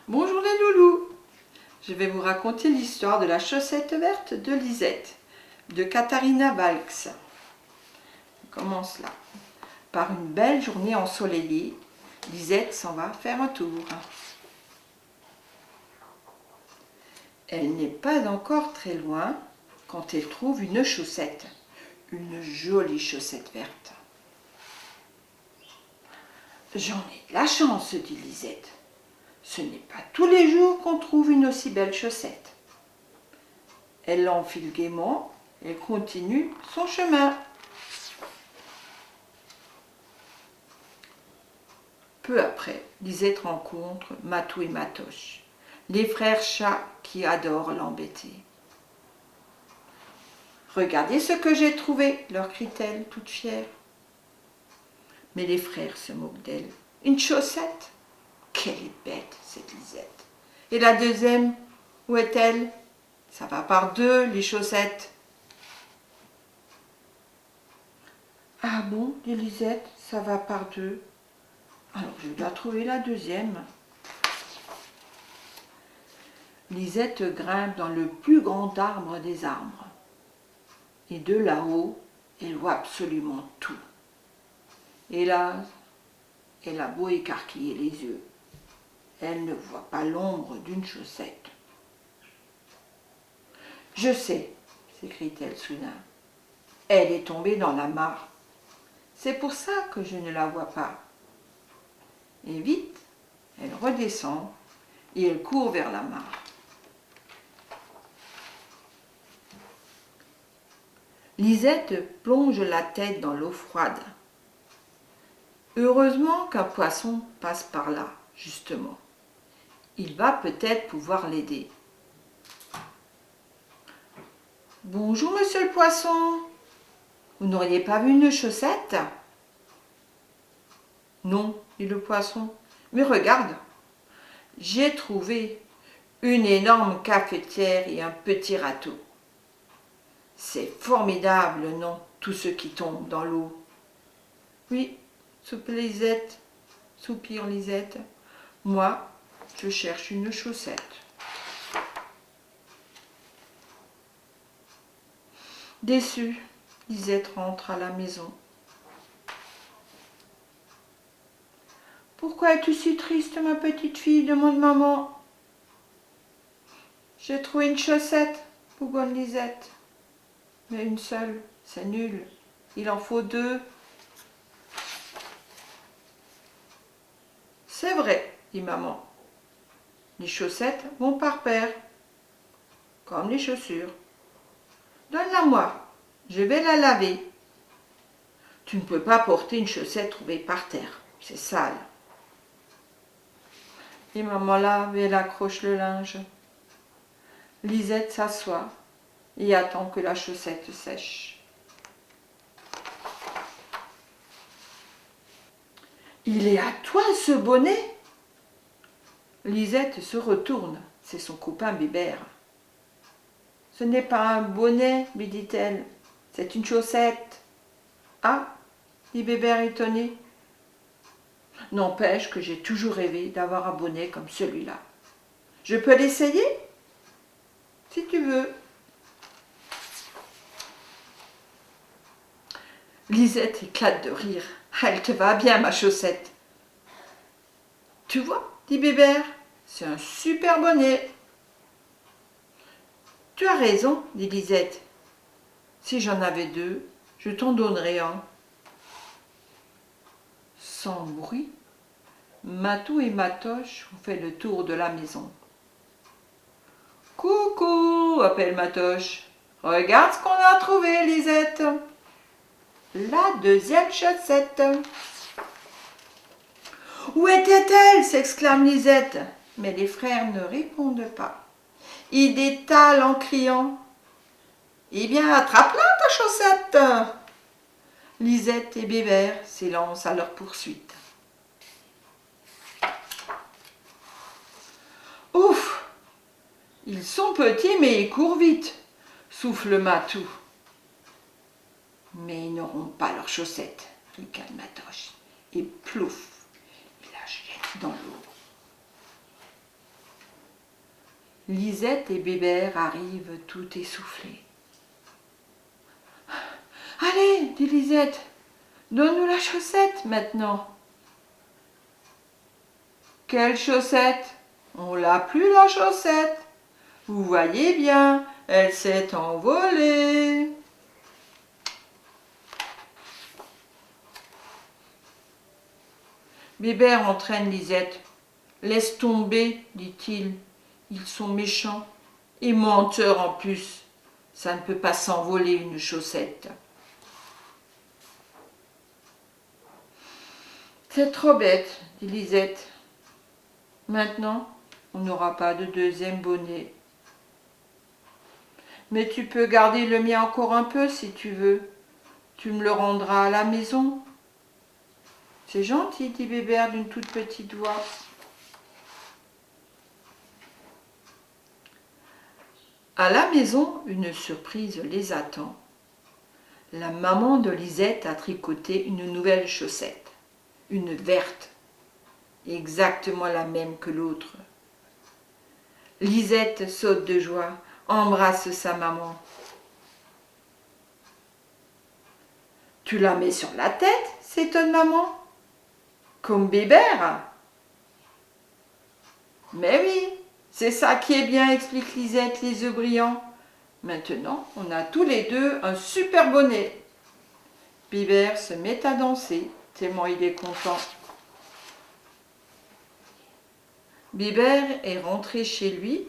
Bonjour les loulous. Je vais vous raconter l'histoire de la chaussette verte de Lisette, de Katharina Valks. On commence là. Par une belle journée ensoleillée, Lisette s'en va faire un tour. Elle n'est pas encore très loin quand elle trouve une chaussette, une jolie chaussette verte. J'en ai de la chance, dit Lisette. Ce n'est pas tous les jours qu'on trouve une aussi belle chaussette. Elle l'enfile gaiement et continue son chemin. Peu après, Lisette rencontre Matou et Matoche, les frères chats qui adorent l'embêter. « Regardez ce que j'ai trouvé !» leur crie-t-elle, toute fière. Mais les frères se moquent d'elle. « Une chaussette ? Quelle est bête, cette Lisette ! Et la deuxième, où est-elle ? Ça va par deux, les chaussettes. » « Ah bon, dit Lisette, ça va par deux. Alors je dois trouver la deuxième. » Lisette grimpe dans le plus grand arbre des arbres. Et de là-haut, elle voit absolument tout. Hélas, elle a beau écarquiller les yeux, elle ne voit pas l'ombre d'une chaussette. « Je sais, s'écrie-t-elle soudain, elle est tombée dans la mare. C'est pour ça que je ne la vois pas. » Et vite, elle redescend et elle court vers la mare. Lisette plonge la tête dans l'eau froide. Heureusement qu'un poisson passe par là, justement. Il va peut-être pouvoir l'aider. « Bonjour, monsieur le poisson. Vous n'auriez pas vu une chaussette ?»« Non, dit le poisson. Mais regarde, j'ai trouvé une énorme cafetière et un petit râteau. C'est formidable, non, tout ce qui tombe dans l'eau. » « Oui, soupire Lisette. Moi, je cherche une chaussette. » Déçue, Lisette rentre à la maison. « Pourquoi es-tu si triste, ma petite fille ?» demande maman. « J'ai trouvé une chaussette, bougonne Lisette. Mais une seule, c'est nul. Il en faut deux. » « C'est vrai, dit maman. Les chaussettes vont par paire, comme les chaussures. Donne-la-moi, je vais la laver. Tu ne peux pas porter une chaussette trouvée par terre, c'est sale. » Et maman lave et elle accroche le linge. Lisette s'assoit et attend que la chaussette sèche. « Il est à toi ce bonnet ?» Lisette se retourne, c'est son copain Bébert. « Ce n'est pas un bonnet, lui dit-elle, c'est une chaussette. »« Ah !» dit Bébert étonné. « N'empêche que j'ai toujours rêvé d'avoir un bonnet comme celui-là. Je peux l'essayer ? » ?»« Si tu veux. » Lisette éclate de rire. « Elle te va bien, ma chaussette. »« Tu vois, dit Bébert, c'est un super bonnet. »« Tu as raison, dit Lisette. Si j'en avais deux, je t'en donnerais un. » Sans bruit, Matou et Matoche ont fait le tour de la maison. « Coucou !» appelle Matoche. « Regarde ce qu'on a trouvé, Lisette. La deuxième chaussette. »« Où était-elle ?» s'exclame Lisette. Mais les frères ne répondent pas. Ils détalent en criant. « Eh bien, attrape-la, ta chaussette !» Lisette et Bébert s'élancent à leur poursuite. « Ouf ! Ils sont petits, mais ils courent vite !» souffle Matou. « Mais ils n'auront pas leurs chaussettes !» ricane Matoche. Et plouf, il la jette dans l'eau. Lisette et Bébert arrivent tout essoufflés. « Allez, dit Lisette, donne-nous la chaussette maintenant. »« Quelle chaussette? On l'a plus la chaussette. Vous voyez bien, elle s'est envolée. » Bébert entraîne Lisette. « Laisse tomber, dit-il. Ils sont méchants. Et menteurs en plus. Ça ne peut pas s'envoler une chaussette. » C'est trop bête, dit Lisette. Maintenant, on n'aura pas de deuxième bonnet. Mais tu peux garder le mien encore un peu si tu veux. Tu me le rendras à la maison. C'est gentil, dit Bébert d'une toute petite voix. À la maison, une surprise les attend. La maman de Lisette a tricoté une nouvelle chaussette, une verte, exactement la même que l'autre. Lisette saute de joie, embrasse sa maman. « Tu la mets sur la tête ?» s'étonne maman. « Comme Bébert ?»« Mais oui, c'est ça qui est bien, explique Lisette, les yeux brillants. Maintenant, on a tous les deux un super bonnet. » Bébert se met à danser, tellement il est content. Bébert est rentré chez lui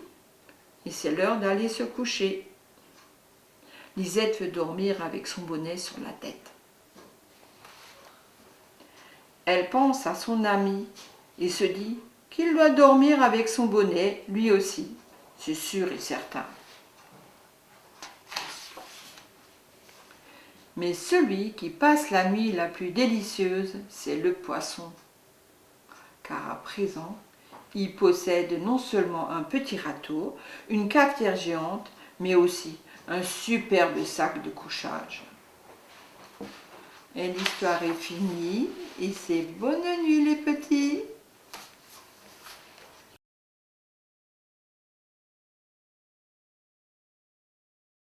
et c'est l'heure d'aller se coucher. Lisette veut dormir avec son bonnet sur la tête. Elle pense à son ami et se dit qu'il doit dormir avec son bonnet, lui aussi, c'est sûr et certain. Mais celui qui passe la nuit la plus délicieuse, c'est le poisson. Car à présent, il possède non seulement un petit râteau, une cafetière géante, mais aussi un superbe sac de couchage. Et l'histoire est finie, et c'est bonne nuit les petits.